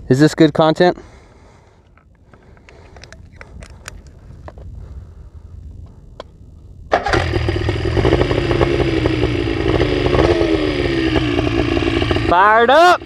Is this good content? Fired up!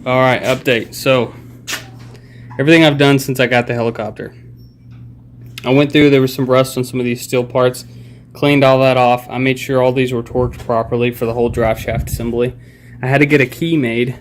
Alright, update. So, everything I've done since I got the helicopter. I went through, there was some rust on some of these steel parts, cleaned all that off. I made sure all these were torqued properly for the whole drive shaft assembly. I had to get a key made.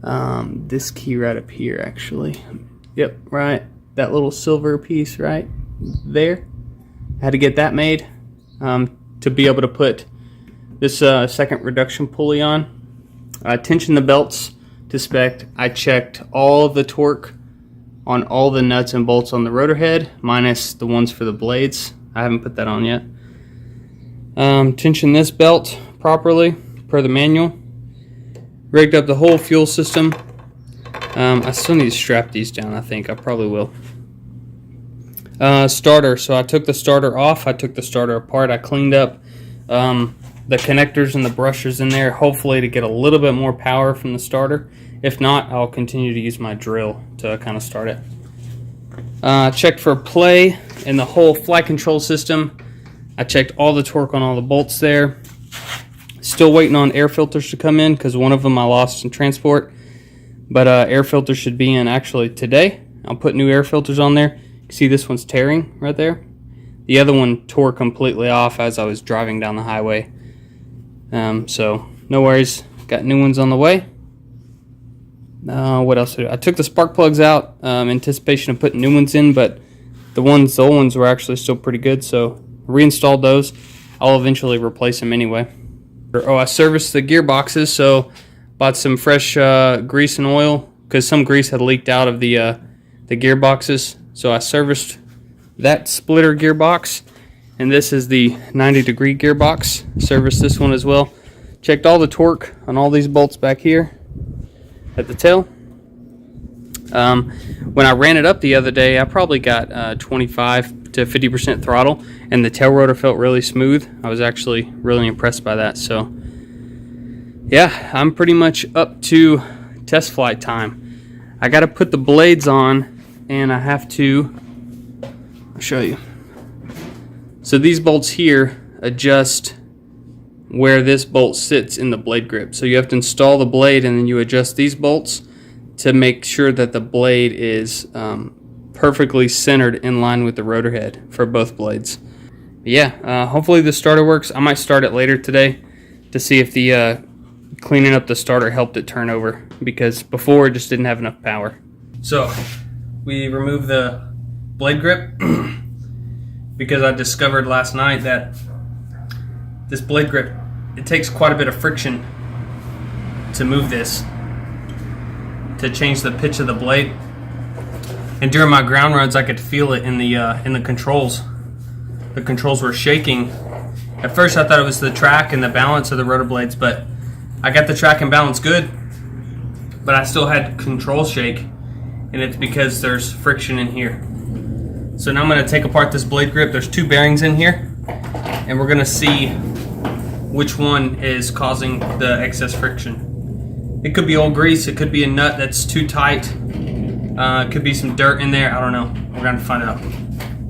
This key right up here, actually. Yep, right. That little silver piece right there. I had to get that made to be able to put this second reduction pulley on. I tensioned the belts to spec. I checked all the torque on all the nuts and bolts on the rotor head, minus the ones for the blades. I haven't put that on yet. Tensioned this belt properly per the manual. Rigged up the whole fuel system. I still need to strap these down, I think. I probably will. Starter. So I took the starter off. I took the starter apart. I cleaned up the connectors and the brushers in there, hopefully to get a little bit more power from the starter. If not, I'll continue to use my drill to kind of start it. Checked for play in the whole flight control system. I checked all the torque on all the bolts there. Still waiting on air filters to come in because one of them I lost in transport. But air filters should be in actually today. I'll put new air filters on there. You see this one's tearing right there. The other one tore completely off as I was driving down the highway. So no worries, got new ones on the way. What else did I do? I took the spark plugs out in anticipation of putting new ones in, but the old ones were actually still pretty good, so reinstalled those. I'll eventually replace them anyway. I serviced the gearboxes, so bought some fresh grease and oil because some grease had leaked out of the gearboxes. So I serviced that splitter gearbox. And this is the 90-degree gearbox. Serviced this one as well. Checked all the torque on all these bolts back here at the tail. When I ran it up the other day, I probably got 25 to 50% throttle, and the tail rotor felt really smooth. I was actually really impressed by that. So, yeah, I'm pretty much up to test flight time. I got to put the blades on, and I have to. I'll show you. So these bolts here adjust where this bolt sits in the blade grip. So you have to install the blade and then you adjust these bolts to make sure that the blade is perfectly centered in line with the rotor head for both blades. But yeah, hopefully the starter works. I might start it later today to see if the cleaning up the starter helped it turn over, because before it just didn't have enough power. So we removed the blade grip because I discovered last night that this blade grip, it takes quite a bit of friction to move this, to change the pitch of the blade. And during my ground runs, I could feel it in the controls. The controls were shaking. At first I thought it was the track and the balance of the rotor blades, but I got the track and balance good, but I still had control shake, and it's because there's friction in here. So now I'm going to take apart this blade grip. There's two bearings in here, and we're going to see which one is causing the excess friction. It could be old grease, it could be a nut that's too tight, it could be some dirt in there, I don't know. We're going to find out.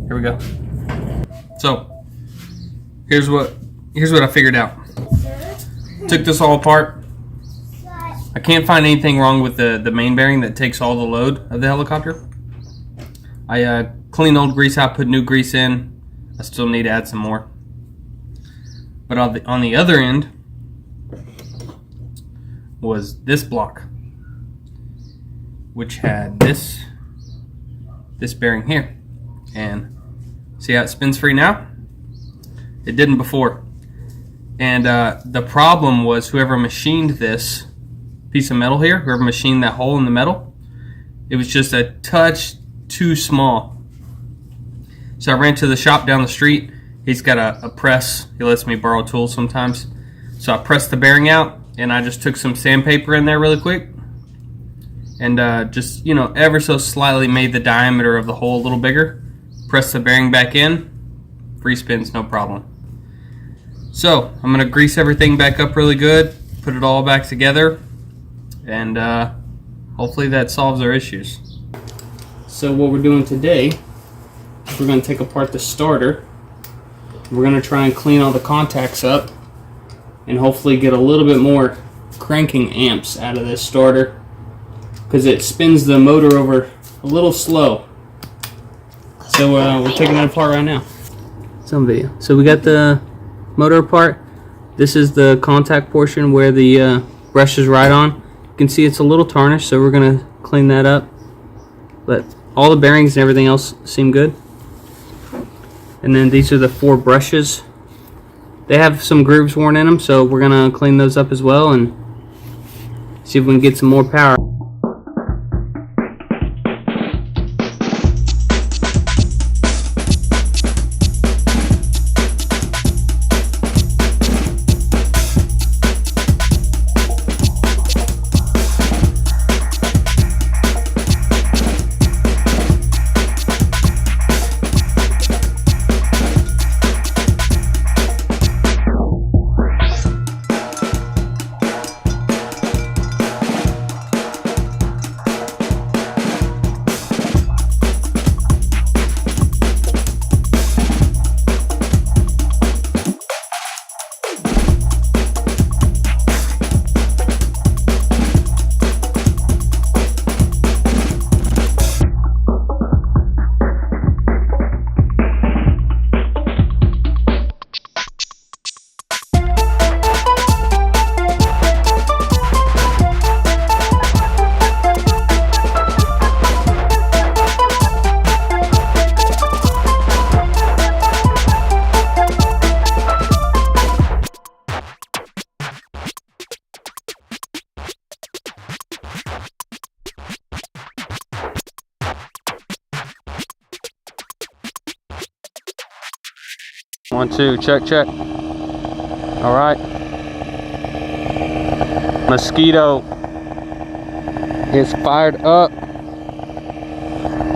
Here we go. So, here's what I figured out. Took this all apart. I can't find anything wrong with the main bearing that takes all the load of the helicopter. I cleaned old grease out, put new grease in. I still need to add some more. But on the other end, was this block, which had this bearing here. And see how it spins free now? It didn't before. And the problem was whoever machined this piece of metal here, whoever machined that hole in the metal, it was just a touch too small. So I ran to the shop down the street. He's got a press. He lets me borrow tools sometimes. So I pressed the bearing out, and I just took some sandpaper in there really quick, and just, you know, ever so slightly made the diameter of the hole a little bigger. Press the bearing back in, free spins, no problem. So I'm gonna grease everything back up really good, put it all back together, and hopefully that solves our issues. So what we're doing today, we're gonna take apart the starter. We're gonna try and clean all the contacts up and hopefully get a little bit more cranking amps out of this starter, because it spins the motor over a little slow. So we're taking it apart right now. Some video. So we got the motor apart. This is the contact portion where the brush is right on. You can see it's a little tarnished, so we're gonna clean that up. But all the bearings and everything else seem good. And then these are the 4 brushes. They have some grooves worn in them, so we're gonna clean those up as well and see if we can get some more power. One, two, check, check. All right. Mosquito is fired up.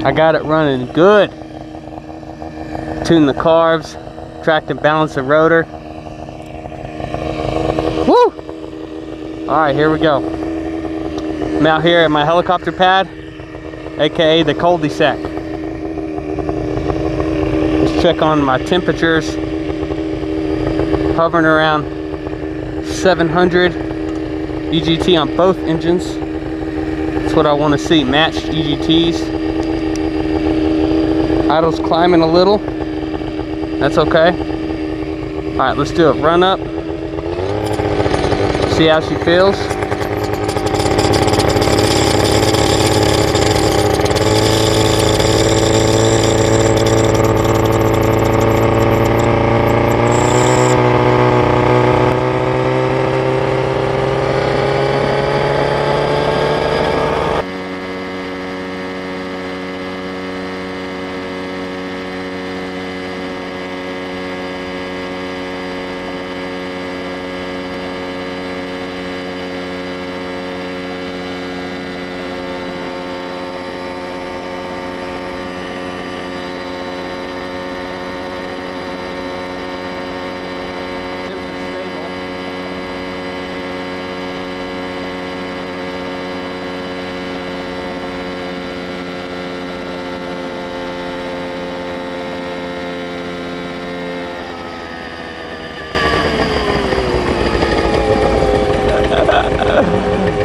I got it running good. Tune the carbs, track and balance the rotor. Woo! All right, here we go. I'm out here at my helicopter pad, aka the cul-de-sac. Let's check on my temperatures. Hovering around 700 EGT on both engines. That's what I want to see, matched EGTs. Idle's climbing a little. That's okay. All right, let's do it. Run up. See how she feels.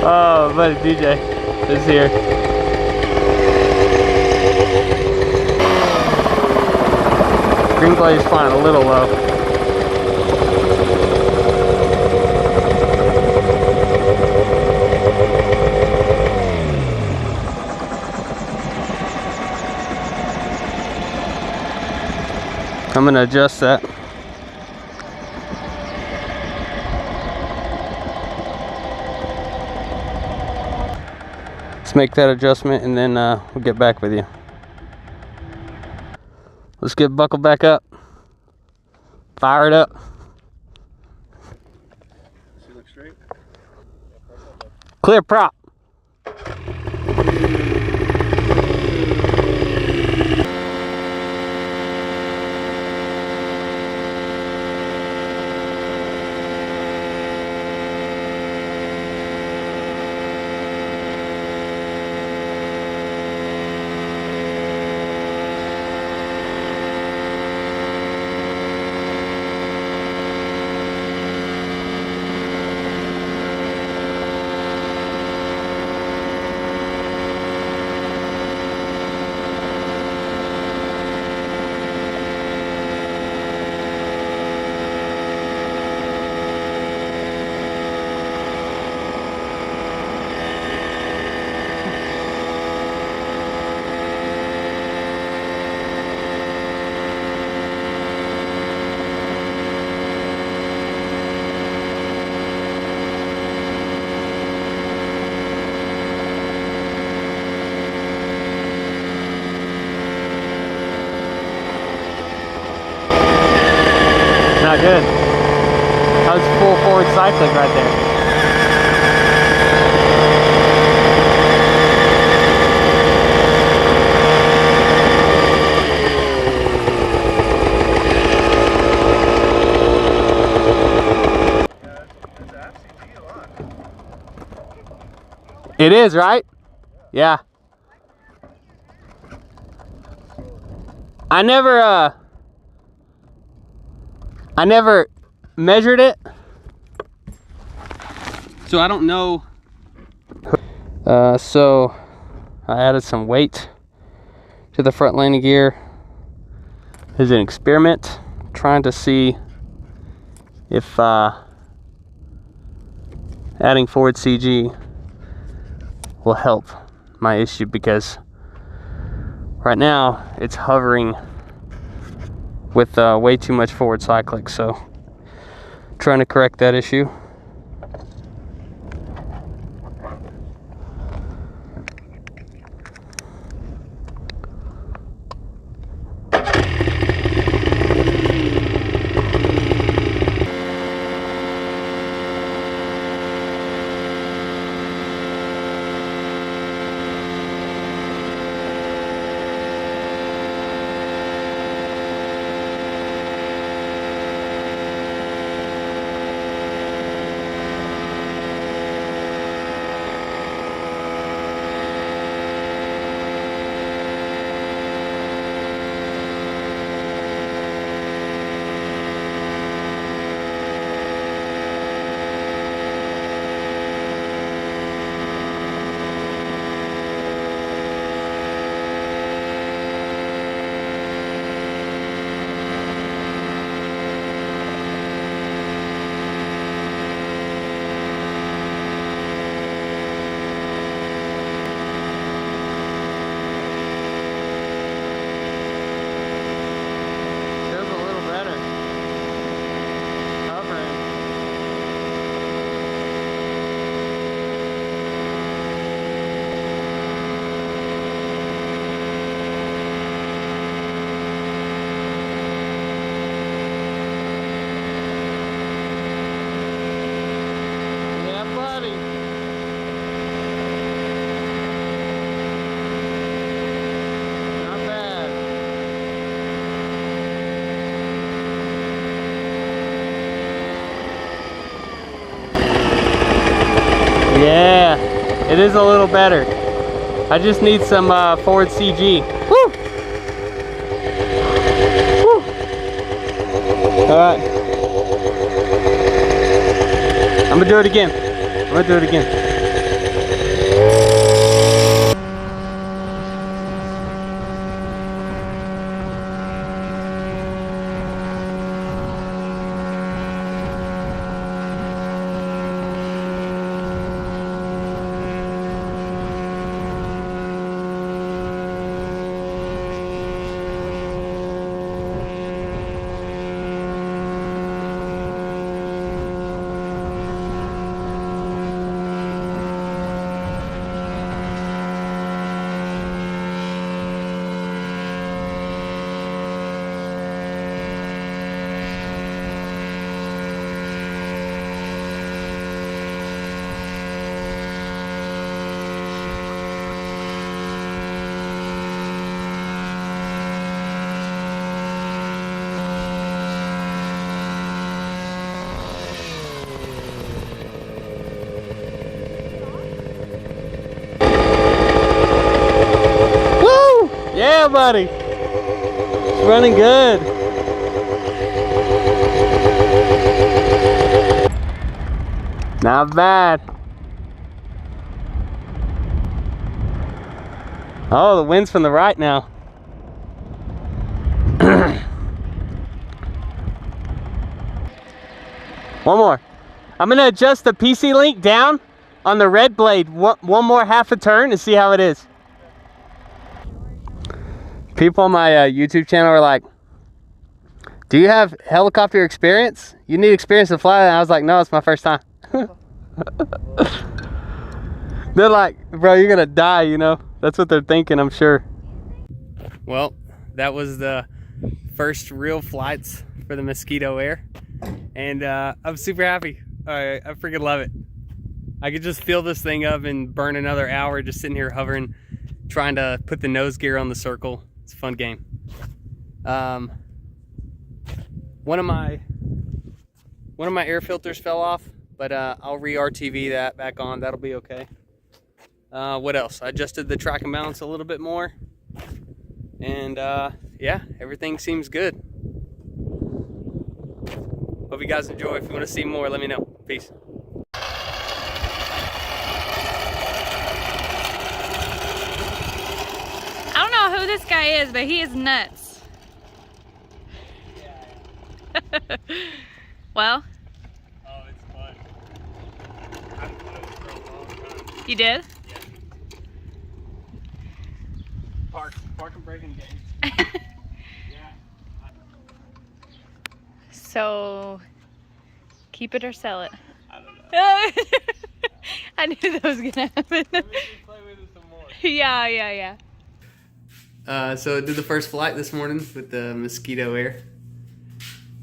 Oh, buddy, DJ is here. Green blade is flying a little low. I'm gonna adjust that. Let's make that adjustment and then we'll get back with you. Let's get buckled back up. Fire it up. Does he look straight? Clear prop. Not good. That was full forward cycling right there. It is, right? Yeah. I never measured it, so I don't know. So I added some weight to the front landing gear as an experiment, trying to see if adding forward CG will help my issue, because right now it's hovering with way too much forward cycling, so trying to correct that issue. Yeah, it is a little better. I just need some forward CG. Woo! Woo! All right. I'm gonna do it again. I'm gonna do it again. buddy. It's running good. Not bad. Oh, the wind's from the right now. One more. I'm gonna adjust the PC link down on the red blade one more half a turn and see how it is. People on my YouTube channel are like, do you have helicopter experience? You need experience to fly. And I was like, no, it's my first time. They're like, bro, you're gonna die, you know? That's what they're thinking, I'm sure. Well, that was the first real flights for the Mosquito Air. And I'm super happy. I freaking love it. I could just fill this thing up and burn another hour just sitting here hovering, trying to put the nose gear on the circle. It's a fun game. One of my air filters fell off, but I'll re-RTV that back on. That'll be okay. What else? I adjusted the track and balance a little bit more. And yeah, everything seems good. Hope you guys enjoy. If you want to see more, let me know. Peace. I don't know who this guy is, but he is nuts. Well. Oh, it's fun. I've flown for a long time. You did? Yeah. Park and braking games. Yeah. So, keep it or sell it? I don't know. I knew that was gonna happen. Maybe we should play with it some more. Yeah. So I did the first flight this morning with the Mosquito Air,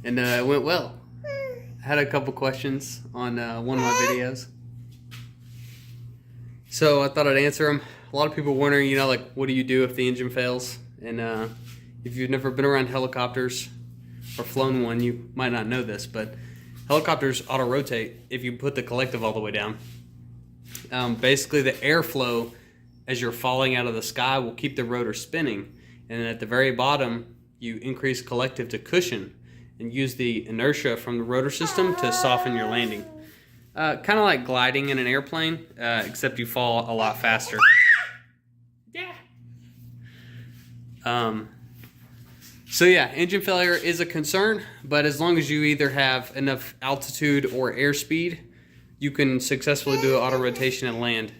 and it went well. I had a couple questions on one of my videos, so I thought I'd answer them. A lot of people wondering, you know, like, what do you do if the engine fails? And if you've never been around helicopters or flown one, you might not know this, but helicopters auto-rotate if you put the collective all the way down. Basically, the airflow as you're falling out of the sky will keep the rotor spinning, and then at the very bottom you increase collective to cushion and use the inertia from the rotor system to soften your landing. Kind of like gliding in an airplane, except you fall a lot faster. Yeah. So yeah, engine failure is a concern, but as long as you either have enough altitude or airspeed, you can successfully do auto rotation and land.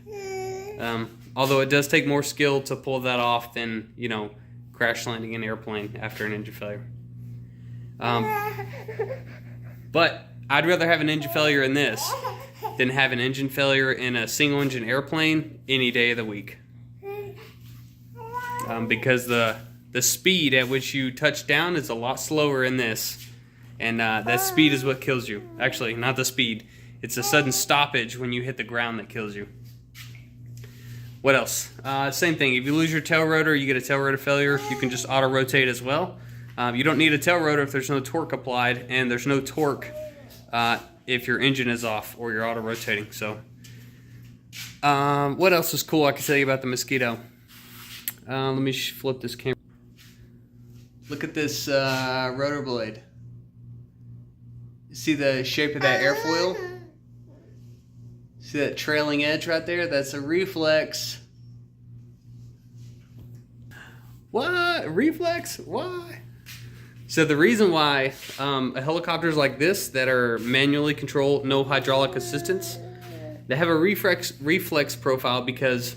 Although it does take more skill to pull that off than, you know, crash landing an airplane after an engine failure. But I'd rather have an engine failure in this than have an engine failure in a single engine airplane any day of the week. Because the speed at which you touch down is a lot slower in this, and that speed is what kills you. Actually, not the speed. It's a sudden stoppage when you hit the ground that kills you. What else? Same thing. If you lose your tail rotor, you get a tail rotor failure. You can just auto-rotate as well. You don't need a tail rotor if there's no torque applied, and there's no torque if your engine is off or you're auto-rotating. So, what else is cool I can tell you about the Mosquito? Let me flip this camera. Look at this rotor blade. See the shape of that airfoil? See that trailing edge right there? That's a reflex. What? Reflex? Why? So the reason why helicopters like this that are manually controlled, no hydraulic assistance, they have a reflex profile because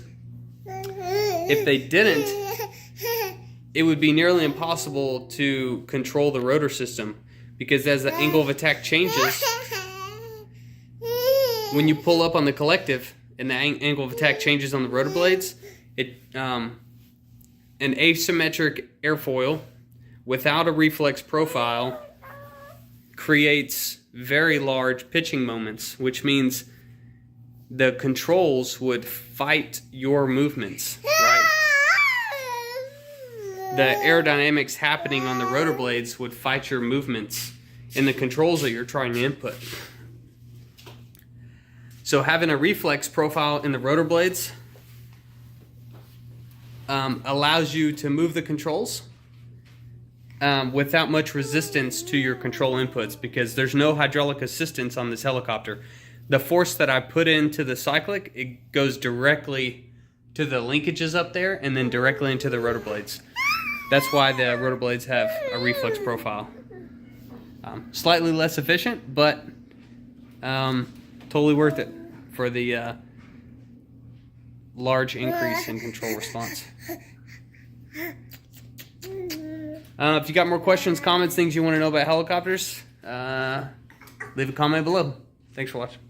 if they didn't, it would be nearly impossible to control the rotor system, because as the angle of attack changes, when you pull up on the collective and the angle of attack changes on the rotor blades, an asymmetric airfoil without a reflex profile creates very large pitching moments, which means the controls would fight your movements, right? The aerodynamics happening on the rotor blades would fight your movements in the controls that you're trying to input. So having a reflex profile in the rotor blades allows you to move the controls without much resistance to your control inputs, because there's no hydraulic assistance on this helicopter. The force that I put into the cyclic, it goes directly to the linkages up there and then directly into the rotor blades. That's why the rotor blades have a reflex profile. Slightly less efficient, but totally worth it for the large increase in control response. If you got more questions, comments, things you want to know about helicopters, leave a comment below. Thanks for watching.